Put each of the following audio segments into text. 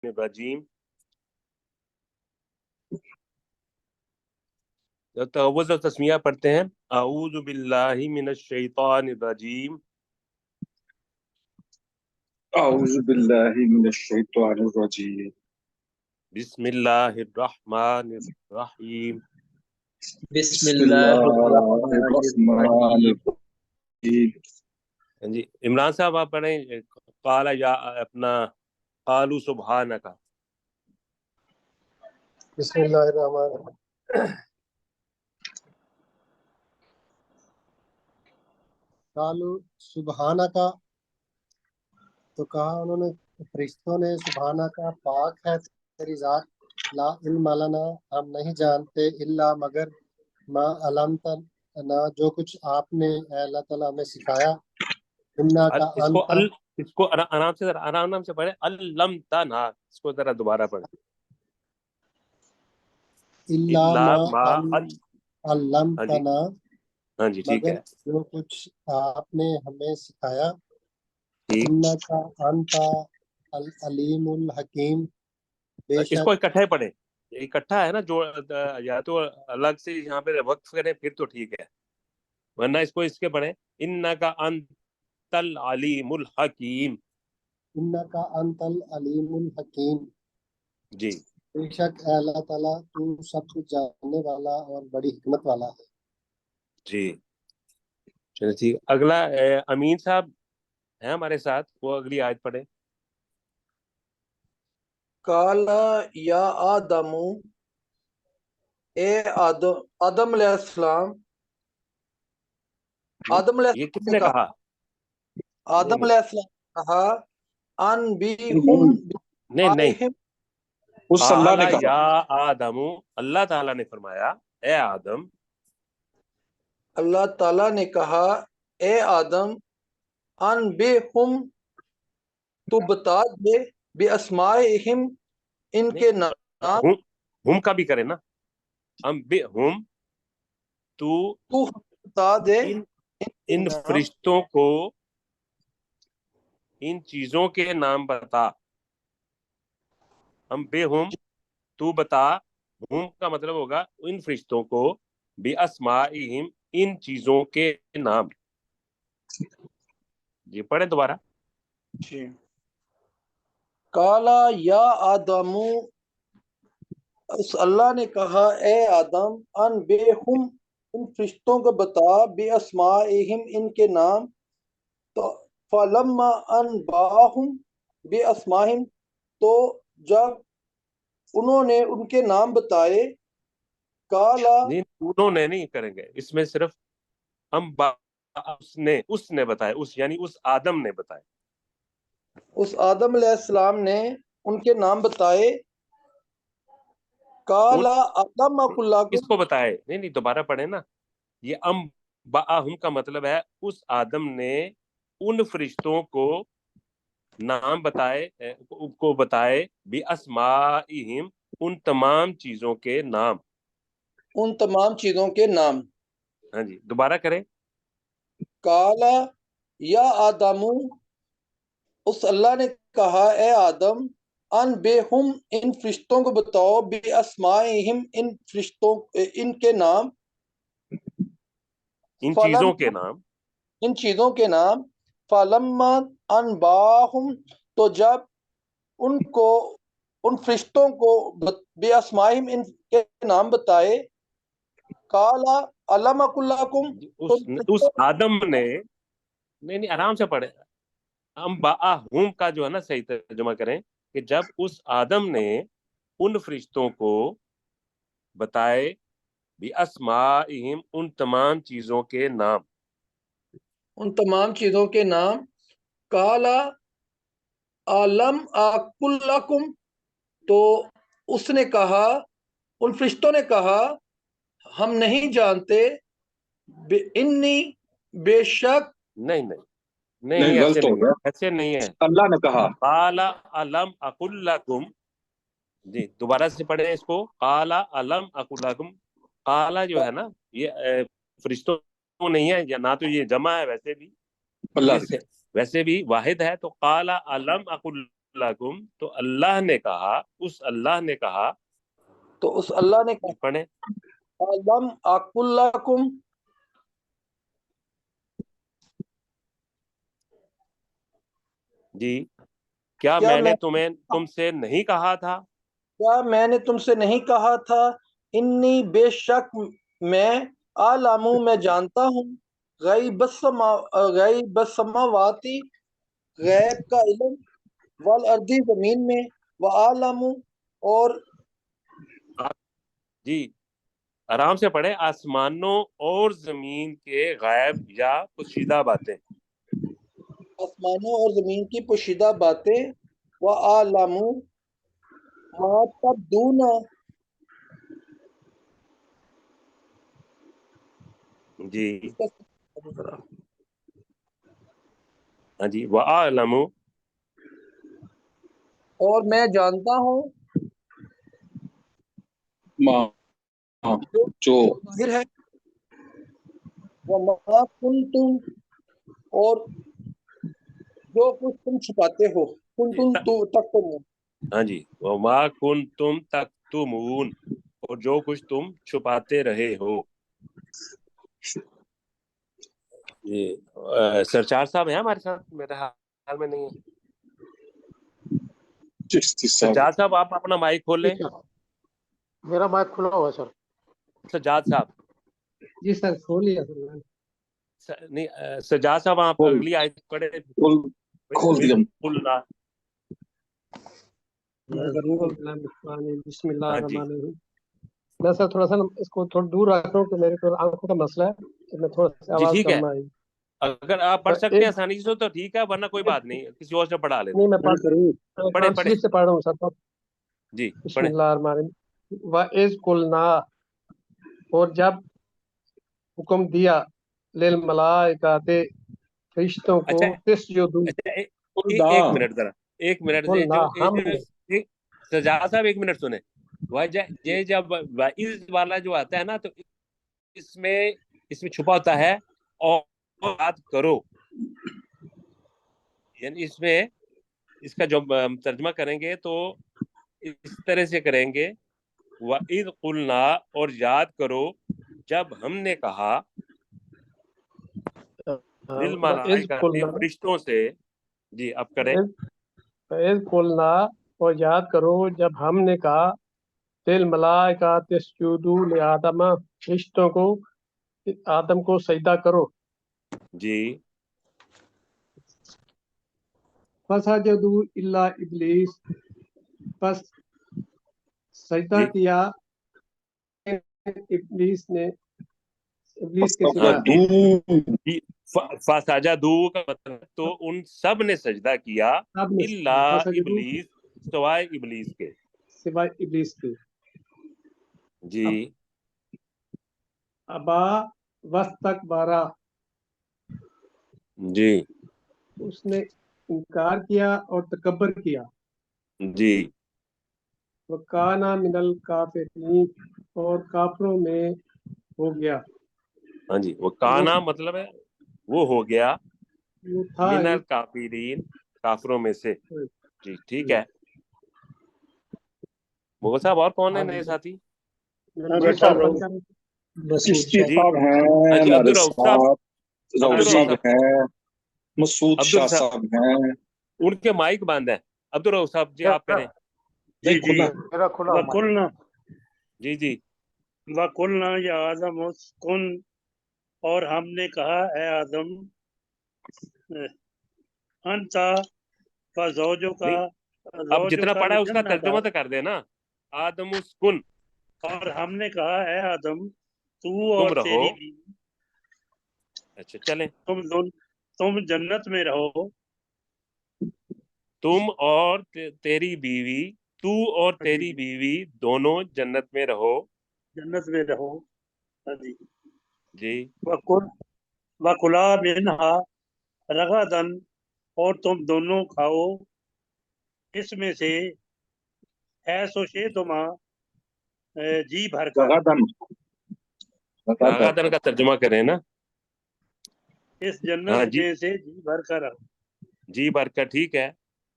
الرجیم. تعوذ اور تسمیہ پڑھتے ہیں. اعوذ باللہ من الشیطان الرجیم. اعوذ باللہ من الشیطان الرجیم. بسم اللہ الرحمن الرحیم. بسم اللہ الرحمن الرحیم. جی عمران صاحب آپ پڑھیں. قال یا اپنا قالوا سبحانک. بسم اللہ الرحمن الرحیم. قالوا سبحانک، تو کہا انہوں نے فرشتوں نے سبحانک پاک ہے تیری ذات، لا علم لنا ہم نہیں جانتے، الا مگر ما علمتنا جو کچھ آپ نے اے اللہ تعالیٰ ہمیں سکھایا، انک انت. اس کو آرام سے پڑھیں. علمتنا، اس کو ذرا دوبارہ پڑھیں. الا ما علمتنا، ہاں جی ٹھیک مگر ہے. جو کچھ آپ نے ہمیں سکھایا، ٹھیک. انک انت العلیم الحکیم، بے اس کو شک. اکٹھے پڑھیں. اکٹھا ہے نا، جو یا تو الگ سے یہاں پہ وقف کریں پھر تو ٹھیک ہے، ورنہ اس کو اس کے پڑھیں. انک انت العلیم الحکیم. انک انت العلیم الحکیم، جی بے شک اے اللہ تعالیٰ تو سب کچھ جاننے والا اور بڑی حکمت والا ہے. جی چلیں ٹھیک. اگلا امین صاحب ہیں ہمارے ساتھ، وہ اگلی آیت پڑھیں. کالا یا آدم، اے آدم علیہ السلام. آدم علیہ یہ السلام کس نے کہا؟ آدم علیہ السلام نے کہا ان بھی نہیں اس اللہ نے کہا. یا آدم، اللہ تعالیٰ نے فرمایا اے آدم. اللہ تعالیٰ نے کہا اے آدم، ان بے ہم تو بتا دے، بے اسمائہم ان کے نام. ہم کا بھی کرے نا. ہم بے ہم تو بتا دے ان فرشتوں کو ان چیزوں کے نام بتا. ہم بے ہم تو بتا، ہم کا مطلب ہوگا ان فرشتوں کو، بی اسمائہم ان چیزوں کے نام. جی پڑھیں دوبارہ. جی. کالا یا آدم، اس اللہ نے کہا اے آدم، ان بے ہم ان فرشتوں کو بتا، بے اسمائہم ان کے نام. تو فلما انباہم بے اسمائہم، تو جب انہوں نے ان کے نام بتائے، کالا نہیں انہوں نے نہیں کریں گے، اس میں صرف ہم اس نے بتایا، اس یعنی اس آدم نے بتایا. اس آدم علیہ السلام نے ان کے نام بتائے. کالا علم کس کلکم، کو بتائے؟ نہیں دوبارہ پڑھیں نا. یہ باہم کا مطلب ہے اس آدم نے ان فرشتوں کو نام بتائے بھی اسمائہم ان تمام چیزوں کے نام. ان تمام چیزوں کے نام. ہاں جی دوبارہ کریں. کالا یا آدم، اس اللہ نے کہا اے آدم، ان بے ہم ان فرشتوں کو بتاؤ، بے اسمائہم ان فرشتوں ان کے نام. ان فلم چیزوں کے نام. ان چیزوں کے نام. فلما انباہم، تو جب ان فرشتوں کو بے اسمائہم ان کے نام بتائے، کالا علم کلکم، اس آدم نے نہیں آرام سے پڑھے. ہم کا جو ہے نا صحیح ترجمہ کریں کہ جب اس آدم نے ان فرشتوں کو بتائے بھی اسمائہم ان تمام چیزوں کے نام. ان تمام چیزوں کے نام. کالا علم کلکم، تو اس نے کہا، ان فرشتوں نے کہا ہم نہیں جانتے، انی بے شک. نہیں غلط ہو گیا. ایسے نہیں ہے. اللہ نے کہا. قال الم اقل لکم. جی دوبارہ سے پڑھیں اس کو. قال الم اقل لکم. قال جو ہے نا یہ فرشتوں نہیں ہے، یا نہ تو یہ جمع ہے، ویسے بھی اللہ ویسے بھی واحد ہے. تو قال الم اقل लकुम, तो अल्लाह ने कहा, उस अल्लाह ने कहा, तो उस अल्लाह ने कहा पढ़े अलम अकुल लकुम, जी, क्या क्या मैंने तुमसे नहीं कहा था, मैंने तुमसे नहीं कहा था, इन्नी बेशक मैं आलामू मैं जानता हूँ, गैब समावाती गैब का इल्म, वल अर्दी जमीन में, व आलामू और जी आराम से पढ़े, आसमानों और जमीन के गायब या पोशीदा बातें, आसमानों और जमीन की पोशीदा बातें, व आलामू मा तब्दूना, जी इसका हाँ जी, व आलमू, और मैं जानता हूँ माँ जो जो जाहिर है, व मा कुंतुम और जो कुछ तुम छुपाते हो, कुंतुम तो तक तुम, हाँ जी, वमा कुंतुम तक्तुमून, और जो कुछ तुम छुपाते रहे हो। ये सरचार साहब है हमारे साथ, मेरे हाल में नहीं है। चिश्ती साहब, सज्जाद साहब आप अपना माइक खोल लें। मेरा माइक खुला हुआ है सर। सज्जाद साहब, जी सर, खोल लिया सर मैंने। नहीं सज्जाद साहब आप खोल अगली आयत पढ़े, खोल खोल दिया। कुल्ला। हाँ जी बिस्मिल्लाहिर्रहमानिर्रहीम। मैं सर थोड़ा सा ना इसको थोड़ा दूर रख रहा हूँ, कि मेरे को आंखों का मसला है, तो मैं थोड़ा सा जी आवाज ठीक है, कम आई। अगर आप पढ़ मैं सकते हैं एक आसानी से तो ठीक है, वरना कोई बात नहीं, किसी और से पढ़ा लेते। नहीं, मैं मैं करूँ पढ़े पढ़े ट्रांसलेट से पढ़ रहा हूँ सर। तो जी पढ़े। बिस्मिल्लाहिर्रहमानिर्रहीम। व इज़ कुलना, और जब हुक्म दिया, लिल मलाइकाते फरिश्तों को, अच्छा तिस्जुदू, अच्छा खुदा एक मिनट जरा, एक मिनट, कुलना हमने, सज्जाद साहब एक मिनट सुने। ये जब वाइज वाला जो आता है ना, तो इसमें इसमें छुपा होता है और बात करो, यानी इसमें इसका जो तर्जमा करेंगे तो इस तरह से करेंगे, वइद कुलना, और याद करो जब हमने कहा, लिल व इज़ मलाइकाते कुलना, फरिश्तों से, जी अब करें। इज़ कुलना, और याद करो जब हमने कहा, तिल मलाइका तस्जुदू ले आदम, फरिश्तों को, आदम को सजदा करो। जी फसजदू इल्ला इब्लीस, बस सजदा जी किया इब्लीस ने, इब्लीस के हाँ सिवा। जी फसदू जी, फसाजदू का मतलब तो उन सब ने सजदा किया, सब ने इल्ला फसजदू इबलीस, सवाए इबलीस के। सिवाय इब्लीस के। जी अब अबा वस्तकबारा, जी उसने इनकार किया और तकब्बर किया। जी वकाना मिनल काफिरीन, और काफरों में हो गया। हाँ जी, वो वो काना मतलब है वो हो गया, वो था ही। मिनल काफिरीन, काफरों में से। जी ठीक है, मुगल साहब और कौन है हाँ नए जी, साथी? मैं जी बैठा सर हूँ। पंजाब। चिश्ती जी साहब हैं हाँ जी, हमारे अब्दुल रऊफ साहब, साथ, राउफ अब्दुल रऊफ साहब साहब, हैं, मसूद अब्दुल शाह साहब, साहब हैं। उनके माइक बंद है। अब्दुल रऊफ साहब जी आप मेरा करें। नहीं जी जी खुला। मेरा खुला हुआ है। वकुलना जी जी वकुलना या आदम उस्कुन, और हमने कहा है आदम, अंता व ज़ौजो का, नहीं, अब ज़ौजो जितना का पढ़ा है उसका जन्नता, तर्जुमा तो कर देना। आदम उस्कुन, और हमने कहा है आदम, तू तुम और रहो, तेरी बीवी, अच्छा चलें, तुम जन्नत में रहो। तुम और तेरी बीवी, तू और हाँ जी तेरी जी, बीवी दोनों जन्नत में रहो। जन्नत में रहो। हाँ जी। जी वकुल वकुला मिन्हा रगदन, और तुम दोनों खाओ इसमें से, है सोचे तुम जी भर कर, गगदन गगदन रागादन का तर्जुमा करें ना। इस जन्नत हाँ जी, में से जी भर कर। जी भर का ठीक है।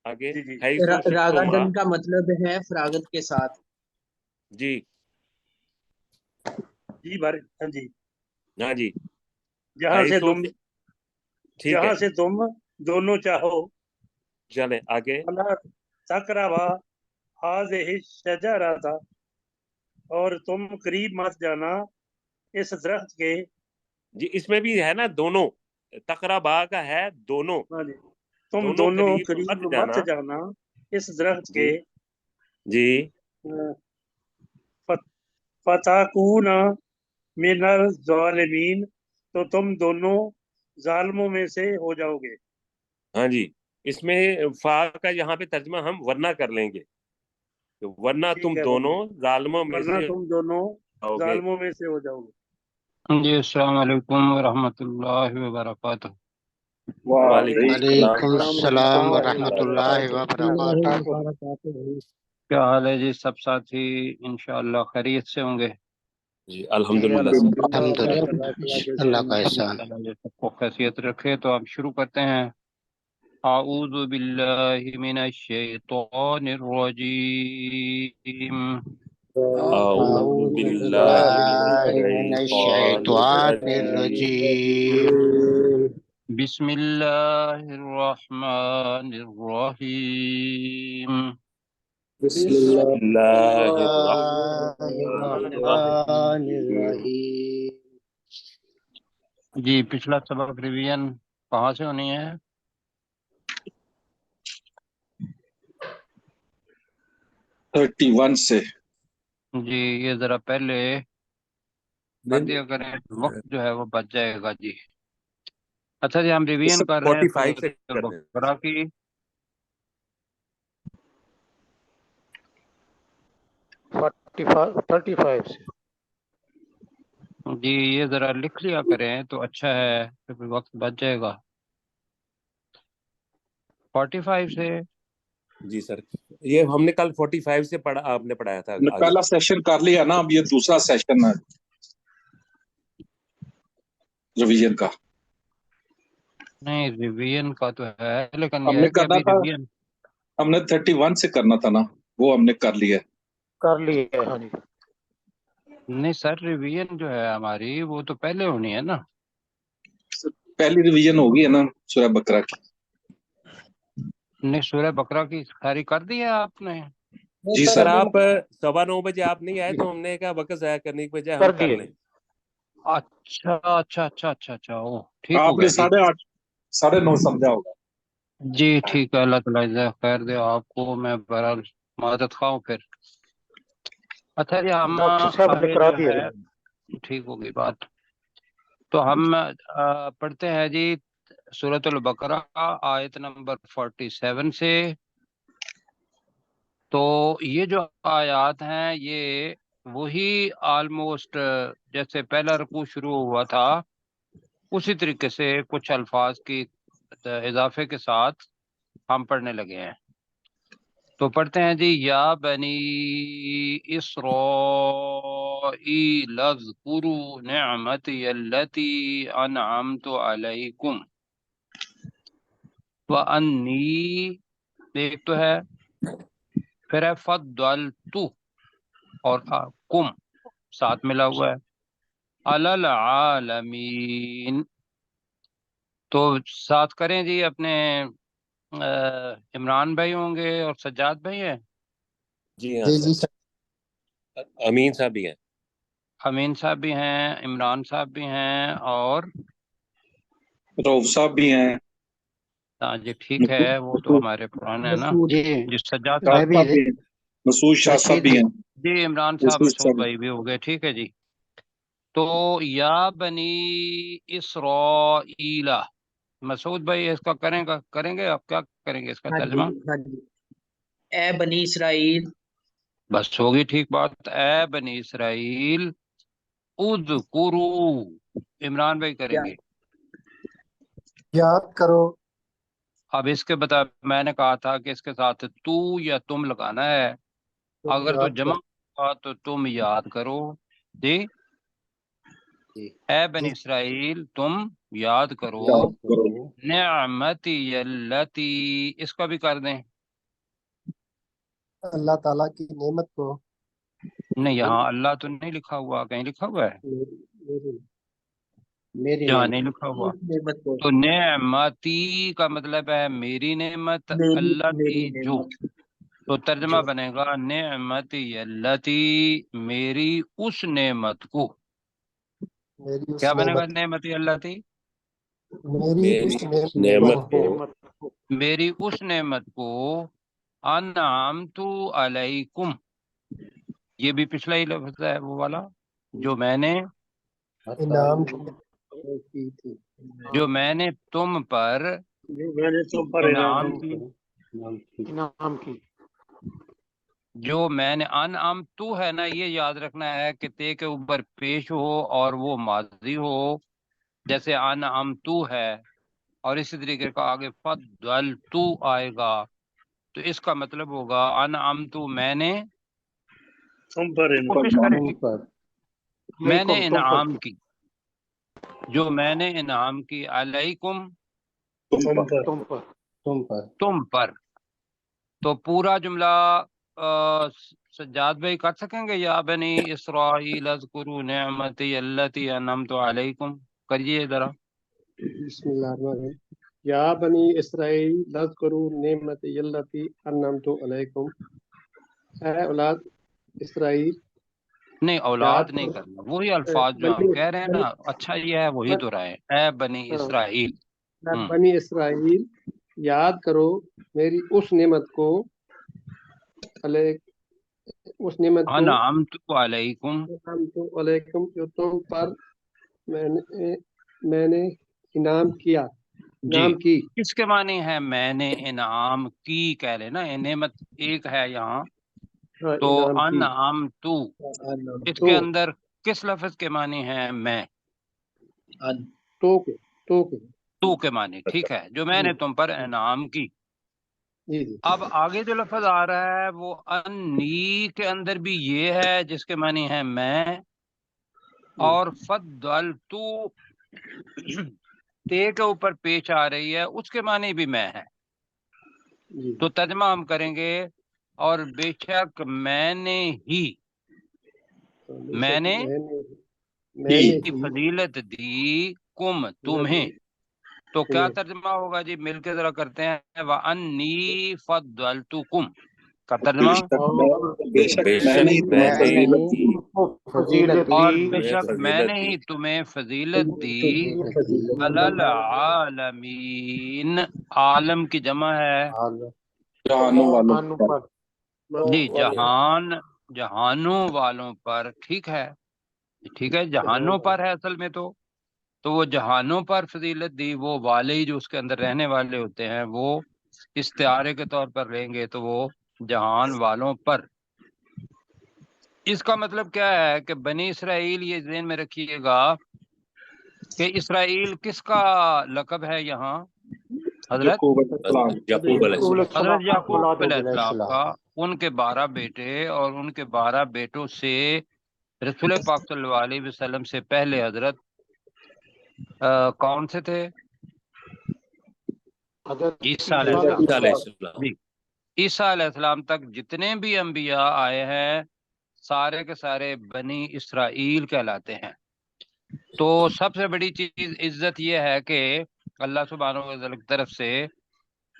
आगे जी जी हैसु शि'तुमा रागादन का मतलब है फरागत के साथ। जी जी बार हाँ जी, हाँ जी जहाँ से हैसु तुम ठीक है जहाँ से तुम दोनों चाहो, चले आगे फला तकरबा हाज़िहि शजरता, और तुम करीब मत जाना इस दरख्त के। जी इसमें भी है ना दोनों तकराबा का है दोनों हाँ जी, तुम दोनों दोनों करीब करीब मत मत जाना जाना इस दरख्त जी के। जी फताकूना मिनल ज़ालिमीन, तो तुम दोनों जालिमों में से हो जाओगे। हाँ जी इसमें फा का यहाँ पे तर्जमा हम वरना कर लेंगे तो वरना ठीक तुम है दोनों भाई, जालिमों में वरना से तुम दोनों आओगे जालिमों में से हो जाओगे। जी अस्सलाम वालेकुम वरहमतुल्लाहि वबरकातुहू। वालेकुम वालेकुम सलाम अस्सलाम वरहमतुल्लाहि वरहमतुल्लाहि वबरकातुहू। वबरकातुहू। क्या हाल है जी सब साथी? इंशाअल्लाह खैरियत से होंगे। जी अल्हम्दुलिल्लाह सर अल्हम्दुलिल्लाह अल्लाह का एहसान है। अल्लाह सबको खैरियत रखे। तो हम शुरू करते हैं। आऊज़ु बिल्लाहि मिनश शैतानिर रजीम। अऊज़ु अऊज़ु बिल्लाहि बिल्लाहि मिनश मिनश शैतानिर शैतानिर रजीम रजीम। बिस्मिल्लाहिर रहमानिर रहीम। बिस्मिल्लाहिर रहमानिर रहीम बिस्मिल्लाहिर्रहमानिर्रहीम। जी पिछला सबक रिवीजन कहाँ से होनी है? 31 से। जी ये जरा पहले कर दिया करें, वक्त जो है वो बच जाएगा जी। अच्छा जी हम रिवीजन कर रहे हैं 45 से सूरत कर दें बकरा की। 35 से। जी ये जरा लिख लिया करें तो अच्छा है, फिर वक्त बच जाएगा। 45 से। जी सर ये हमने कल 45 से पढ़ा आपने पढ़ाया था हमने आगे पहला सेशन कर लिया ना, अब ये दूसरा सेशन है रिवीजन का। नहीं रिवीजन का तो है, लेकिन यह हमने है कि करना अभी था, रिवीजन हमने 31 से करना था ना, वो हमने कर लिया। कर लिए हाँ जी। नहीं सर, रिवीजन जो है हमारी वो तो पहले होनी है ना। पहली रिवीजन होगी है ना सूरह बकरा की। नहीं सूरह बकरा की सारी कर दी है आपने? जी सर सर। आप 9:15 बजे आप नहीं आए तो हमने कहा वक्त जाया करने की बजाय हम कर कर दिए। लें अच्छा अच्छा अच्छा अच्छा अच्छा ओ ठीक हो आपने गया जी। 8:30 9:30 समझा होगा। जी ठीक है, अल्लाह ताला जज़ाक खैर दे आपको। मैं बहरहाल मदद खाऊं फिर। अच्छा जी हम डॉक्टर साहब ने आगे करा जो दिया। है ठीक होगी बात। तो हम पढ़ते हैं जी सूरतुल बकरा आयत नंबर 47 से। तो ये जो आयात हैं ये वही ऑलमोस्ट जैसे पहला रुकू शुरू हुआ था उसी तरीके से कुछ अल्फाज की इजाफे के साथ हम पढ़ने लगे हैं। तो पढ़ते हैं जी या बनी इस्राईल अज़्कुरू निअमती अल्लती अनअमतु अलैकुम व अन्नी, एक तो है, फिर है फद्दलतु और कुम साथ मिला हुआ है अलल आलमीन। तो साथ करें जी अपने इमरान भाई होंगे और सज्जाद भाई हैं। जी हाँ जी सर जी सर। अमीन साहब भी हैं अमीन साहब भी हैं, इमरान साहब भी हैं और रऊफ साहब भी हैं। हाँ जी ठीक है, वो तो हमारे पुराने हैं ना। मसूद जी जी सज्जाद शाह साहब। मैं भी साहब भी हैं, मसूद शाह साहब रशीद भी भी। हैं। जी इमरान साहब मसूद मसूद साहब भाई भी हो गए, ठीक है जी। तो या बनी इसराइला, मसूद भाई इसका करेंगे आप क्या करेंगे इसका हाँ जी, तर्जमा? हाँ जी। ए बनी इसराइल, बस होगी ठीक बात। ए बनी इसराइल उज़्कुरू, इमरान भाई या, करेंगे। याद करो। अब इसके बता, मैंने कहा था कि इसके साथ तू या तुम लगाना है। तुम अगर तो याद जमा करो। हुआ तो तुम याद करो जी। जी ए बनी जी। इसराइल तुम याद करो याद करो। नेमती यल्लती, इसका भी कर दें اللہ تعالیٰ کی نعمت کو نہیں، یہاں اللہ تو نہیں لکھا ہوا، کہیں لکھا ہوا ہے؟ میری یہاں نعمت نہیں لکھا ہوا۔ نعمت کو، تو نعمتی کا مطلب ہے میری نعمت، اللہ میری کی جو، نعمت تو ترجمہ جو بنے گا نعمتی التی، میری اس نعمت کو۔ میری اس کیا بنے گا نعمت نعمتی التی؟ میری میری اس نعمت نعمت کو کو میری اس نعمت کو انعمت علیکم، یہ بھی پچھلا ہی لفظ ہے وہ والا، جو میں نے انعام کی تھی جو میں نے تم پر جو میں نے تم پر انعام انعام کی، انعام کی جو میں نے انعام تو ہے نا، یہ یاد رکھنا ہے کہ تے کے اوپر پیش ہو اور وہ ماضی ہو، جیسے انعام تو ہے، اور اسی طریقے کا آگے فضل تو آئے گا، تو اس کا مطلب ہوگا انعام تو میں نے، تم پر کوشش انعام کریں تم پر میں نے انعام کی، جو میں نے انعام کی علیکم تم پر تم پر تم پر۔ تو پورا جملہ سجاد بھائی کر سکیں گے؟ یا بنی اسرائیل اذکروا نعمتی التی انعمت علیکم، کریے ذرا۔ بسم اللہ الرحمن الرحیم یا بنی اسرائیل اذکروا نعمتی التی انعمت علیکم، اے اولاد اسرائیل نہیں، اولاد یاد نہیں کرو کرنا، وہی الفاظ جو ہم بنی کہہ رہے ہیں نا، اچھا یہ ہے وہی تو رہے، اے بنی اسرائیل۔ بنی اسرائیل یاد کرو میری اس نعمت کو اس نعمت کو انعمت علیکم، انعمت علیکم جو تم پر میں نے انعام کیا، جی، انعام کی کس کے معنی ہے میں نے انعام کی کہہ لے نا، نعمت ایک ہے یہاں، ہاں تو انعام کی انعمت اس تو کے اندر کس لفظ کے معنی ہے میں؟ تو کے تو کے معنی، ٹھیک ہے، جو میں نے تم پر انعام کی۔ جی جی اب آگے جو لفظ آ رہا ہے وہ انی کے اندر بھی یہ ہے جس کے معنی ہے میں، اور فضلتو تے کے اوپر پیش آ رہی ہے، اس کے معنی بھی میں ہے۔ جی تو ترجمہ ہم کریں گے، اور بے شک میں نے ہی، میں نے میں نے ہی فضیلت دی کم تمہیں، تو کیا ترجمہ ہوگا جی؟ مل کے ذرا کرتے ہیں، وَأَنِّي فَضَّلْتُكُمْ کا ترجمہ، بے شک بے میں نے شک ہی میں تمہیں نے فضیلت دی، فضیلت اور دی بے تمہیں شک میں نے فضیلت ہی دی تمہیں فضیلت دی العالمین، عالم کی جمع ہے جہانوں والوں پر۔ جی، جہانوں والوں پر، ٹھیک ہے، ٹھیک ہے، جہانوں پر ہے اصل میں، تو وہ جہانوں پر فضیلت دی، وہ والے ہی جو اس کے اندر رہنے والے ہوتے ہیں وہ استعارے کے طور پر لیں گے، تو وہ جہان والوں پر۔ اس کا مطلب کیا ہے کہ بنی اسرائیل، یہ ذہن میں رکھیے گا کہ اسرائیل کس کا لقب ہے یہاں؟ حضرت یعقوب علیہ السلام، یعقوب علیہ السلام، حضرت یعقوب علیہ السلام السلام کا، ان کے 12 بیٹے، اور ان کے 12 بیٹوں سے رسول پاک صلی اللہ علیہ وسلم سے پہلے حضرت کون سے تھے؟ عیسیٰ علیہ السلام۔ عیسیٰ علیہ السلام، جی، عیسیٰ علیہ السلام تک جتنے بھی انبیاء آئے ہیں سارے کے سارے بنی اسرائیل کہلاتے ہیں۔ تو سب سے بڑی چیز عزت یہ ہے کہ اللہ سبحانہ و تعالیٰ کی طرف سے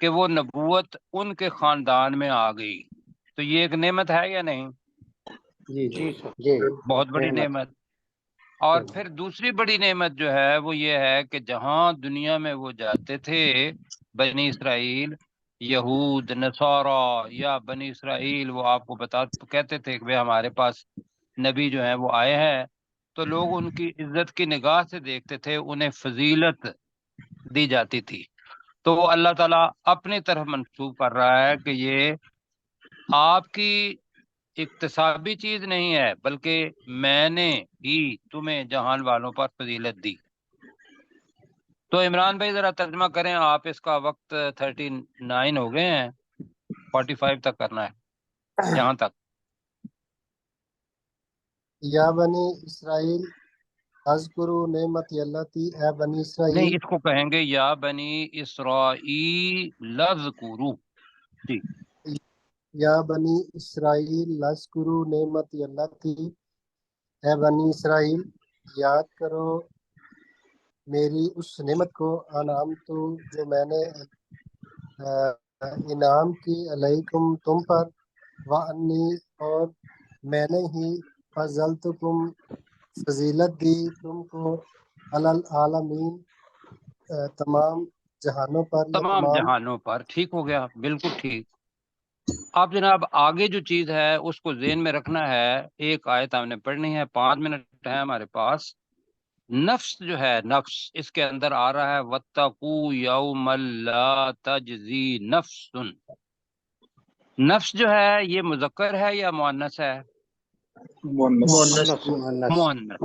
کہ وہ نبوت ان کے خاندان میں آ گئی، تو یہ ایک نعمت ہے یا نہیں؟ جی جی جی بہت بڑی نعمت۔ اور پھر دوسری بڑی نعمت جو ہے وہ یہ ہے کہ جہاں دنیا میں وہ جاتے تھے بنی اسرائیل، یہود، نصارہ یا بنی اسرائیل، وہ آپ کو کہتے تھے کہ ہمارے پاس نبی جو ہیں وہ آئے ہیں، تو لوگ ان کی عزت کی نگاہ سے دیکھتے تھے، انہیں فضیلت دی جاتی تھی۔ تو وہ اللہ تعالیٰ اپنی طرف منسوب کر رہا ہے کہ یہ آپ کی اکتسابی چیز نہیں ہے، بلکہ میں نے ہی تمہیں جہان والوں پر فضیلت دی۔ تو عمران بھائی ذرا ترجمہ کریں آپ، اس کا وقت 39 ہو گئے ہیں، 45 تک کرنا ہے، یہاں تک۔ یا بنی اسرائیل اذکروا نعمتی التی، اے بنی اسرائیل نہیں، اس کو کہیں گے یا بنی اسرائیل اذکروا، جی، या बनी इसराइल लस्कुरु नेमती अल्लाती, है बनी इसराइल याद करो मेरी उस नेमत को, अनाम तो जो मैंने इनाम की अलैकुम तुम पर, व अन्नी और मैंने ही फजलतुकुम फजीलत दी तुमको, अलल आलमीन तमाम जहानों पर या तमाम तमाम। जहानों पर। ठीक हो गया, बिल्कुल ठीक। अब जनाब आगे जो चीज है उसको ज़हन में रखना है। एक आयत हमने पढ़नी है, 5 मिनट है हमारे पास। नफ्स जो है, नफ्स इसके अंदर आ रहा है वत्तकू यौमल ला तजजी नफ्सुन। नफ्स जो है ये मुज़क्कर है या मुअन्नस है? मुअन्नस। मुअन्नस।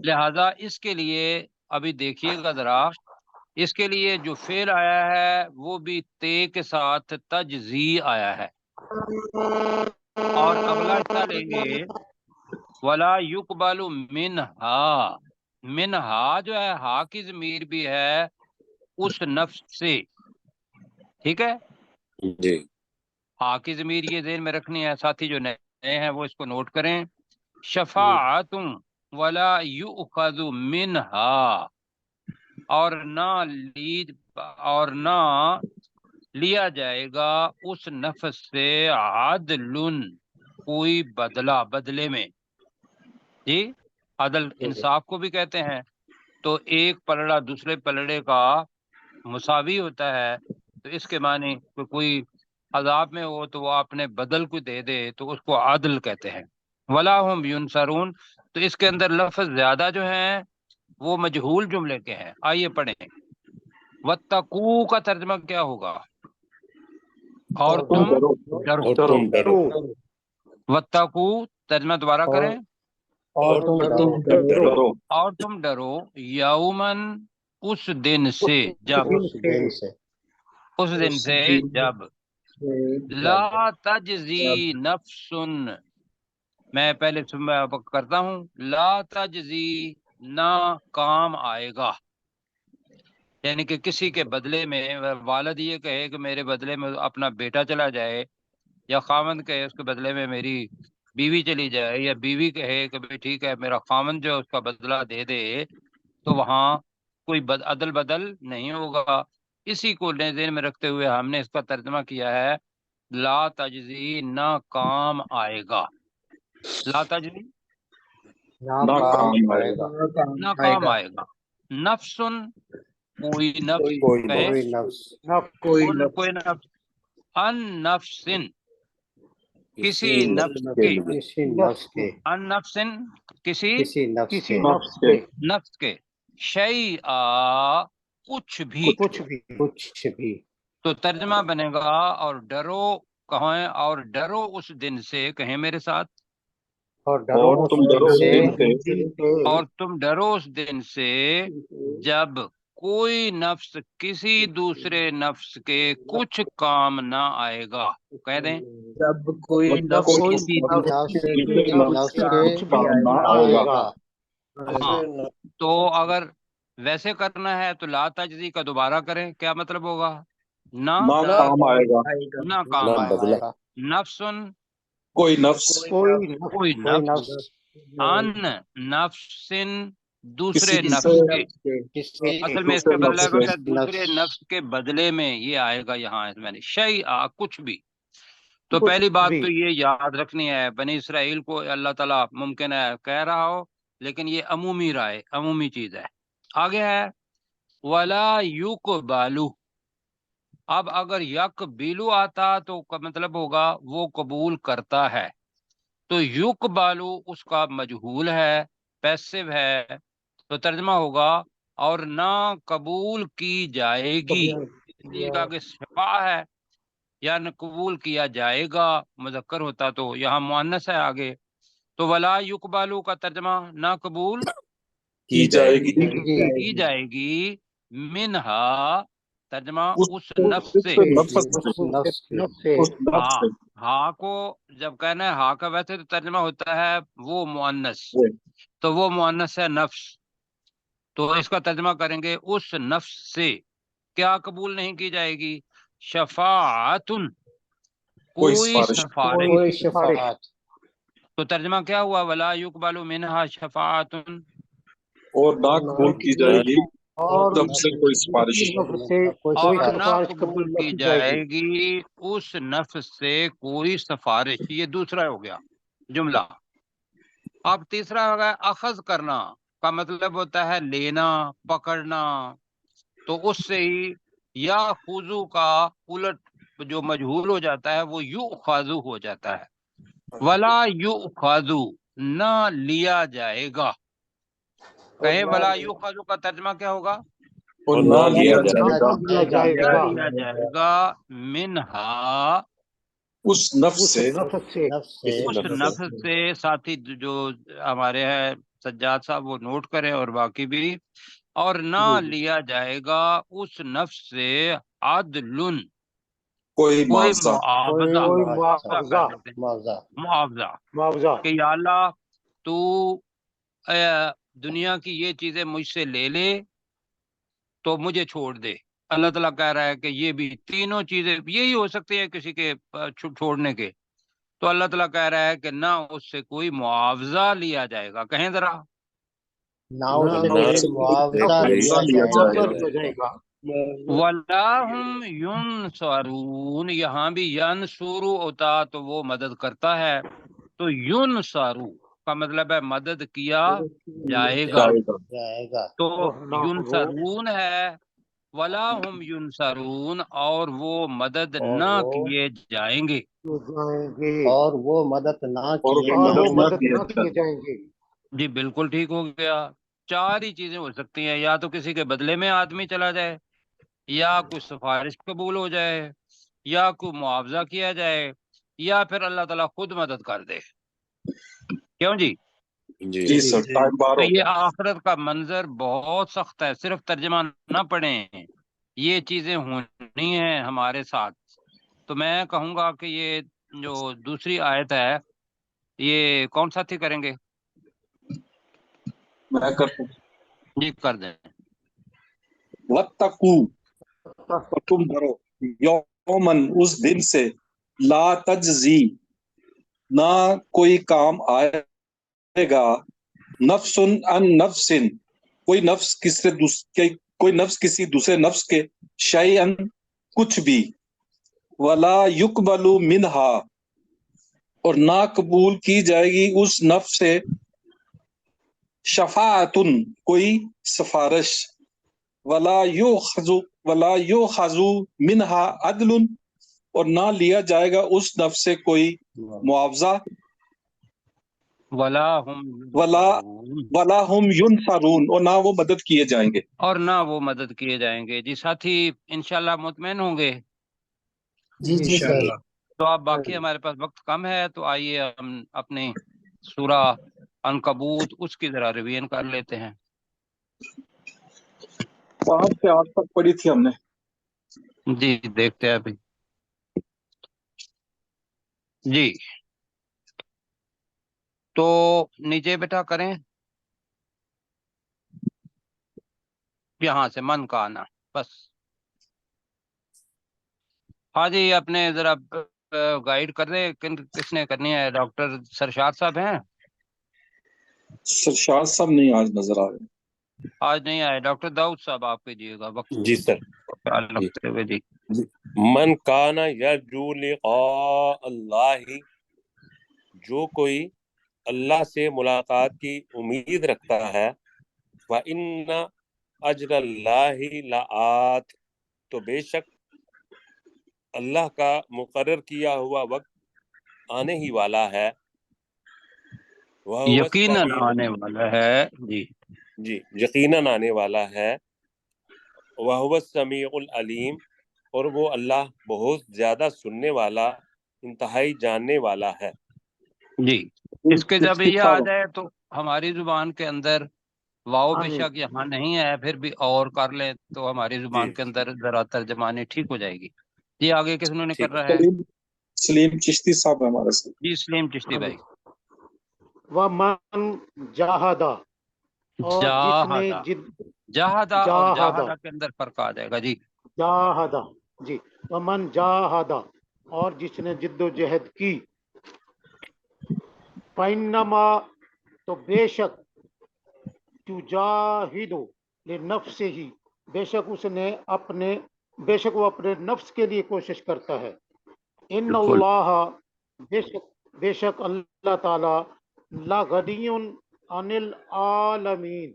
लिहाजा इसके लिए अभी देखिएगा जरा, इसके लिए जो फेल आया है वो भी ते के साथ तजजी आया है। और अगला हिस्सा लेंगे वला युकबालु मिनहा। मिनहा जो है हा की ज़मीर भी है उस नफ्स से, ठीक है। जी। हा की ज़मीर ये ज़हन में रखनी है। साथी जो नए हैं वो इसको नोट करें। शफाअतुम वला युखज़ु मिनहा, और ना लिया जाएगा उस नफ्स से आदलुन, कोई बदला, बदले में। जी, अदल इंसाफ को भी कहते हैं। तो एक पलड़ा दूसरे पलड़े का मुसावी होता है, तो इसके माने कि कोई अजाब में हो तो वो अपने बदल को दे दे तो उसको आदल कहते हैं। वला हुम युनसरून, तो इसके अंदर लफ्ज ज्यादा जो हैं वो मजहूल जुमले के हैं। आइए पढ़ें। वत्तकू का तर्जमा क्या होगा? और तुम डरो। और तुम डरो। वत्तकू तर्जमा दोबारा करें। और तुम डरो। और तुम डरो यौमन, उस दिन से जब, उस दिन से जब ला तजजी नफ्सुन, मैं पहले करता हूँ, ला तजजी, ना काम आएगा। यानी कि किसी के बदले में वालिद ये कहे कि मेरे बदले में अपना बेटा चला जाए, या खामंद कहे उसके बदले में मेरी बीवी चली जाए, या बीवी कहे कि भाई ठीक है मेरा खामंद जो उसका बदला दे दे, तो वहाँ कोई अदल बदल नहीं होगा। इसी को ज़हन में रखते हुए हमने इसका तर्जमा किया है ला तजजी, ना काम आएगा। ला तजजी, ना काम आएगा। ना काम आएगा। नफ्सुन, कोई नफ्स, कहे कोई नफ्स। अन नफ्सिन, किसी नफ्स के। अन नफ्सिन, किसी नफ्स के। नफ्स के। शैआ, कुछ भी। तो तर्जमा बनेगा और डरो कहें, और डरो उस दिन से, कहें मेरे साथ, और तुम डरो उस दिन से और तुम डरो उस दिन से जब कोई नफ्स किसी दूसरे नफ्स के कुछ काम ना आएगा। कह दें जब कोई नफ्स किसी दूसरे नफ्स के कुछ काम काम ना नहीं आएगा। हाँ, तो अगर वैसे करना है तो ला तजजी का दोबारा करें, क्या मतलब होगा? ना ना काम आएगा। ना काम आएगा। नफ्सुन, कोई नफ्स कोई नफ्स। अन नफ्सिन, दूसरे किसी नफ्स के। असल में इसका दूसरे बदला नफ्स से बेटा दूसरे नफ्स के बदले में ये आएगा यहाँ मैंने शै आ, कुछ भी। तो पहली बात तो ये याद रखनी है, बनी इसराइल को अल्लाह ताला मुमकिन है कह रहा हो, लेकिन ये अमूमी राय, अमूमी चीज है। आगे है वला युक बालू। अब अगर यक बिलू आता तो का मतलब होगा वो कबूल करता है। तो युक बालू उसका मजहूल है, पैसिव है, तो तर्जमा होगा और ना कबूल की जाएगी। इसलिए कहा कि शफा है, या न कबूल किया जाएगा मुजक्कर होता तो यहाँ मुअन्नस है आगे। तो वला युकबालू का तर्जमा ना कबूल की जाएगी। की जाएगी। मिनहा, तर्जमा उस नफ्स से। उस नफ्स हाँ, से। हा को जब कहना है, हा का वैसे तो तर्जमा होता है वो मुअन्नस, तो वो मुअन्नस है नफ्स, तो इसका तर्जमा करेंगे उस नफ्स से क्या कबूल नहीं की जाएगी? शफाअतुन, कोई कोई सिफारिश सिफारिश। कोई शफाअत। तो तर्जमा क्या हुआ? वला युकबलु मिनहा शफाअतुन, और ना कबूल की जाएगी और तब से कोई सिफारिश। नफ्स से कोई कोई और ना सिफारिश कबूल कबूल न की की जाएगी। जाएगी उस नफ्स से कोई सिफारिश। ये दूसरा हो गया जुमला। अब तीसरा हो गया अखज करना, का मतलब होता है लेना, पकड़ना। तो उससे ही या खुजू का उलट जो मजहूल हो जाता है वो यू खाजू हो जाता है। वला यू खाजू, ना लिया जाएगा। कहे वला यू खाजू का तर्जमा क्या होगा? और और ना ना लिया लिया ना जाएगा लिया ना जाएगा लिया जाएगा मिनहा, उस नफ्स उस से नफ्स से। नफ्स से उस नफ्स से। साथी जो हमारे हैं सज्जाद साहब वो नोट करें और बाकी भी। और ना जी। लिया जाएगा उस नफ्स से अदलुन, कोई कोई मुआवजा। मुआवजा। कोई मुआवजा कर मुआवजा। लेते हैं, मुआवजा। मुआवजा। मुआवजा। कि या अल्लाह तू दुनिया की ये चीजें मुझसे ले ले तो मुझे छोड़ दे। अल्लाह ताला कह रहा है कि ये भी तीनों चीजें यही हो सकती है किसी के छोड़ने के। तो अल्लाह ताला कह रहा है कि ना उससे कोई मुआवजा लिया जाएगा। कहें जरा, ना ना उससे ना कोई उससे मुआवजा कोई लिया लिया मुआवजा जाएगा। लिया जाएगा। वलाहुम युनसरून, यहाँ भी यनसुरु होता तो वो मदद करता है, तो युनसरू का मतलब है मदद किया जाएगा। जाएगा। जाएगा। तो और ना वो युनसरून है, वलाहुम युनसरून, और वो मदद और ना वो किए जाएंगे। जाएंगे। और वो मदद ना और किए और वो मदद न मदद किया न जाए। किए जाएंगे। जी बिल्कुल ठीक हो गया। चार ही चीजें हो सकती हैं, या तो किसी के बदले में आदमी चला जाए, या कोई सिफारिश कबूल हो जाए, या कोई मुआवजा किया जाए, या फिर अल्लाह ताला खुद मदद कर दे। क्यों जी? जी जी सर, टाइम बार तो हो ये गया। आखिरत का मंजर बहुत सख्त है, सिर्फ तर्जमा ना पढ़ें, ये चीजें होनी है हमारे साथ। तो मैं कहूंगा कि ये जो दूसरी आयत है ये कौन साथी करेंगे? मैं करता हूँ। जी कर दें। वत्तकू, और तुम डरो, यौमन, उस दिन से, ला तजजी, ना कोई काम आएगा, नफ्सुन अन नफ्सिन, कोई नफ्स कोई नफ्स किसी दूसरे नफ्स के, शैअन, कुछ भी, वला युकबलु मिनहा, और ना कबूल की जाएगी उस नफ्स से, शफाअतुन, कोई सिफारिश, वला यो खाजू मिनहा अदलुन, और ना लिया जाएगा उस नफ्स से कोई मुआवजा, वला हम वला वला हम युनसरून, और ना वो मदद किए जाएंगे। और ना वो मदद किए जाएंगे। जी साथी इंशाल्लाह मुतमईन होंगे। जी जी सर। इंशाअल्लाह। तो अब बाकी हमारे पास वक्त कम है, तो आइए हम अपनी सूरा अनकबूत उसकी जरा रिवीजन कर लेते हैं। 5 से 8 तक पढ़ी थी हमने। जी देखते हैं अभी। जी तो नीचे बेटा करें यहाँ से मन का आना बस। हाँ जी अपने जरा गाइड कर रहे किसने करनी है? डॉक्टर सरशाद साहब हैं? सरशाद साहब नहीं आज नजर आ रहे। आज नहीं आए। डॉक्टर दाऊद साहब आप कीजिएगा वक्त जी सर। ख्याल जी। रखते हुए। जी मन काना यरजू लिक़ा अल्लाह, जो कोई अल्लाह से मुलाकात की उम्मीद रखता है, व इन्ना अजरल्लाहि लआत, तो बेशक अल्लाह का मुकर्रर किया हुआ वक्त आने ही वाला है। वह हुवा यकीनन समीउल, आने वाला है। जी जी यकीनन आने वाला है। वह हुवा समीउल अलीम, और वो अल्लाह बहुत ज्यादा सुनने वाला, इंतहाई जानने वाला है। जी इसके जब ये आ साहब, जाए तो हमारी जुबान के अंदर वाओ हाँ जी। बेशक यहाँ नहीं है, फिर भी और कर लें तो हमारी जुबान जी के अंदर जरा तर्जमानी ठीक हो जाएगी। जी आगे किस उन्होंने कर ठीक रहा है? सलीम सलीम चिश्ती साहब है हमारे साथ। जी सलीम चिश्ती हाँ जी। भाई। वह मन जाहदा, और जिसने जाहदा, जिद जाहदा और जाहदा जाहदा के अंदर फर्क आ जाएगा। जी जाहदा। जी वह मन जाहदा, اور جس نے جد و جہد کی، فَإِنَّمَا تو بے شک تجاہد لنفسہ بے شک وہ اپنے نفس کے لیے کوشش کرتا ہے. ان بالکل. اللہ بے شک اللہ تعالی لا غنی عن العالمین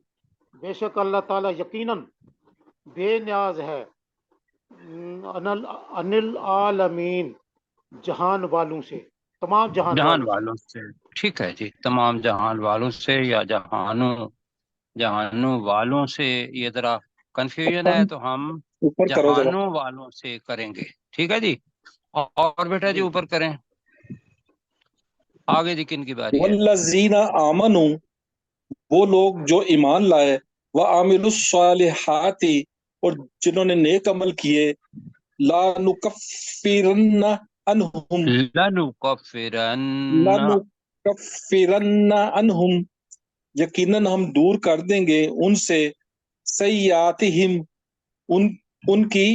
بے شک اللہ تعالی یقیناً بے نیاز ہے عن العالمین جہان والوں سے، تمام جہان جہان والوں سے. والوں سے. ٹھیک ہے جی، تمام جہان والوں سے یا جہانوں والوں سے. یہ ذرا کنفیوژن ہے تو ہم اوپر کرو ذرا. جہانوں والوں سے کریں گے. ٹھیک ہے جی. اور بیٹا جی اوپر کریں. آگے جی کن کی باری ہے؟ والذین آمنوا وہ لوگ جو ایمان لائے، وعاملوا الصالحات اور جنہوں نے نیک عمل کیے، لا نکفرن عنہم لَنُكَفِّرَنَّ لا نکفرن عنہم یقیناً ہم دور کر دیں گے ان سے سیئاتہم ان کی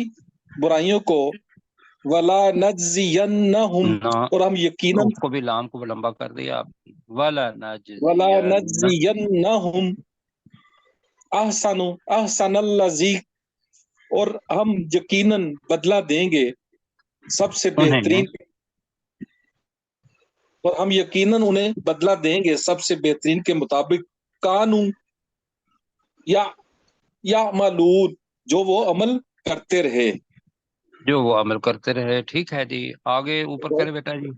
برائیوں کو، ولا نجزینہم نہ، اور ہم یقیناً اس کو بھی لام کو لمبا کر دیا آپ نے. ولا وَلَنَجْزِيَنَّ نجزینہم احسن الذی اور ہم یقیناً بدلہ دیں گے سب سے انہیں بہترین، اور ہم یقیناً انہیں بدلہ دیں گے سب سے بہترین کے مطابق کانو یا معلوم جو وہ عمل کرتے رہے. جو وہ عمل کرتے رہے. ٹھیک ہے جی. آگے اوپر کرے بیٹا جی.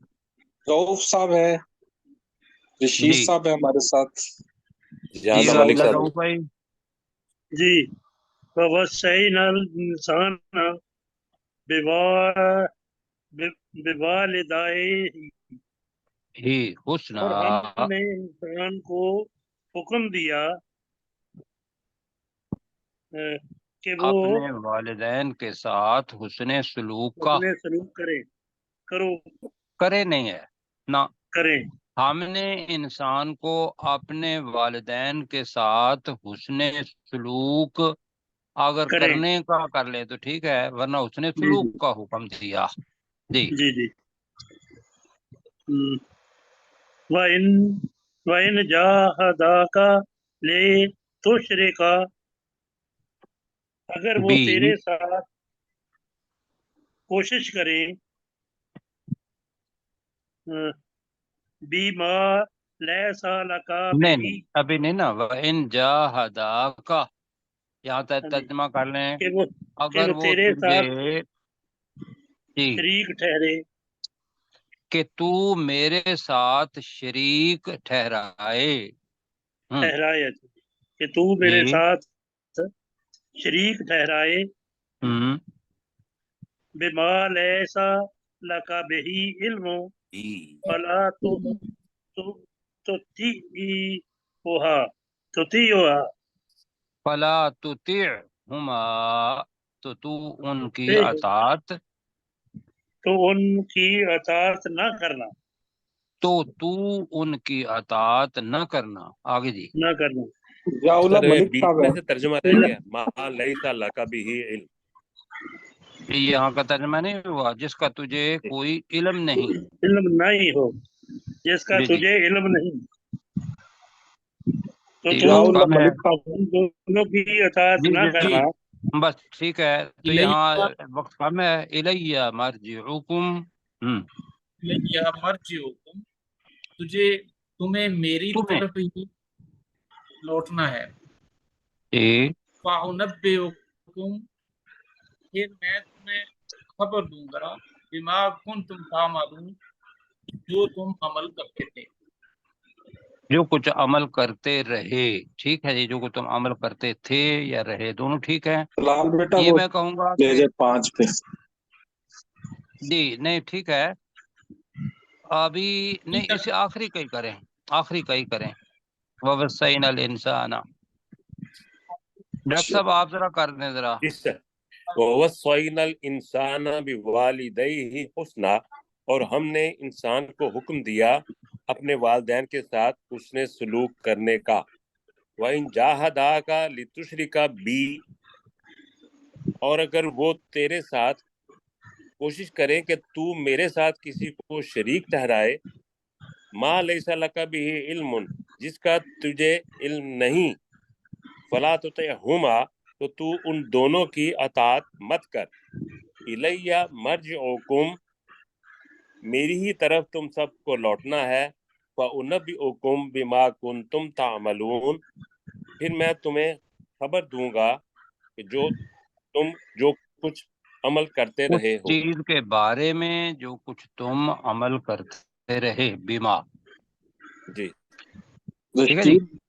رؤف صاحب ہے، رشید جی صاحب ہے ہمارے ساتھ. جہاں جی سے ملک اللہ صاحب. رؤف بھائی. جی. وَوَصَّيْنَا الْإِنسَانَ بِوَالِدَيْهِ ہی حسنا اور ہم نے انسان کو حکم دیا کہ وہ اپنے والدین کے ساتھ حسن سلوک کا اپنے سلوک کرو کرے نہیں ہے نہ. کریں. ہم نے انسان کو اپنے والدین کے ساتھ حسن سلوک اگر کریں. کرنے کا کر لے تو ٹھیک ہے، ورنہ حسن جی سلوک کا حکم دیا. جی جی جی. وَإِنْ جَاهَدَاكَ لِتُشْرِكَ اگر وہ بھی تیرے ساتھ کوشش کریں بِمَا لَيْسَ لَكَ نہیں بِهِ ابھی نہیں نا. وَإِنْ جَاهَدَاكَ یہاں تک ترجمہ کر لیں. کہ اگر وہ وہ تیرے ساتھ تجھے جی شریک ٹھہرے کہ تو میرے ساتھ شریک ٹھہرائے. ٹھہرائے کہ تو میرے جی ساتھ شریک ٹھہرائے بما لیسا لکا بہی علم فلا تطیعها فلا تطیعہما تو ان کی اطاعت تو ان کی اطاعت نہ کرنا تو ان کی اطاعت نہ کرنا. آگے جی. نہ کرنا. ضیاءاللہ سر یہ ملک بیچ صاحب میں ہے. سے ترجمہ رہ گیا، ما لیس لک بہ علم. یہاں کا ترجمہ نہیں ہوا جس کا تجھے کوئی علم نہیں. علم نہیں ہو جس کا جی جی تجھے علم نہیں تو جی تو وقت ضیاءاللہ کم ہے. ملک صاحب. ان دونوں کی اطاعت جی نہ جی کرنا. بس ٹھیک ہے. تو یہاں وقت کم ہے. الیہ مرجعکم یا مرجعکم تمہیں میری تمہیں طرف ہی لوٹنا ہے. جی فَأُنَبِّئُکم پھر میں تمہیں خبر دوں گا بما کنتم تعملون جو تم عمل کرتے تھے. جو کچھ عمل کرتے رہے. ٹھیک ہے جی. جو کچھ تم عمل کرتے تھے یا رہے دونوں ٹھیک ہے. لال بیٹا یہ وہ میں کہوں گا کہ بھیجے 5 پہ. جی نہیں ٹھیک ہے. ابھی نہیں اسے آخری کئی کریں. آخری کئی کریں. وَوَصَّيْنَا الْإِنسَانَ. ڈاکٹر صاحب آپ ذرا کر دیں ذرا. اس سے وَوَصَّيْنَا الْإِنسَانَ بِوَالِدَيْهِ حُسْنًا اور ہم نے انسان کو حکم دیا اپنے والدین کے ساتھ حسن سلوک کرنے کا. وَإِنْ جَاهَدَاكَ لِتُشْرِكَ بِي اور اگر وہ تیرے ساتھ कोशिश करें कि तू मेरे साथ किसी को शरीक ठहराए, मा लैसा लका बिही इल्मुन, जिसका तुझे इल्म नहीं, फला तुतिअहुमा, तो तू उन दोनों की अतात मत कर, इलैया मर्जिउकुम, मेरी ही तरफ तुम सबको लौटना है, फउनब्बिउकुम बिमा कुंतुम तामलून, फिर मैं तुम्हें खबर दूंगा कि जो कुछ अमल करते उस रहे हो। चीज के बारे में जो कुछ तुम अमल करते रहे, बीमा। जी ठीक है जी।